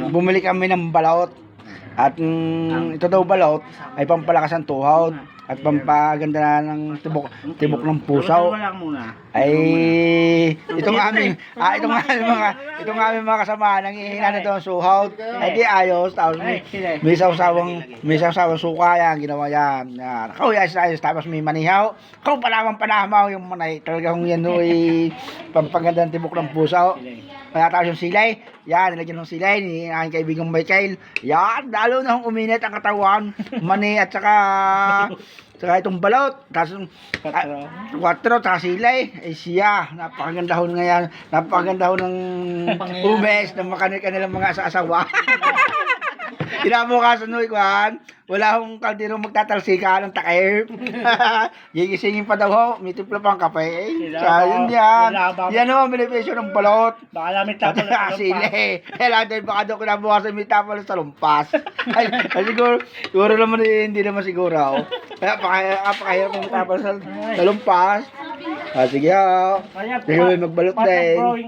Bumili kami ng balot. At ito daw balot ay pampalakas ng tuhod at pampaganda ng tibok ng puso. Ay itong aming mga kasama nangihina na daw ang suhod. Ay di ayos, tapos may sawsawang suka yan, ginawa yan. Nakaw ayos, tapos may manihaw. Kung panahamaw yung manay, talagang yan ay pampaganda ng tibok ng puso. Kaya tapos yung silay, yan, nilagyan ng silay ni aking kaibigang Michael. Yan, lalo na kung uminit ang katawan, mani at saka itong balot. Tapos 4, saka silay, ay siya, napakaganda ho ngayon, napakaganda ho ng ubes ng kanilang mga asawa. Kinabukasan no, ikuhan, wala akong kaldero magtatalsika ng takip. Gigisingin pa daw ho, may timpla pang kape. Sayang yan. Yan ho, benepisyo ng balot. Baka namin tapos sa sili. Kailangan tayo baka daw kinabukasan may tapos sa lumpas. Ay, siguro naman hindi naman siguro ho. Kaya pakahirap ng tapos sa lumpas. Sige ho. Sige magbalot din.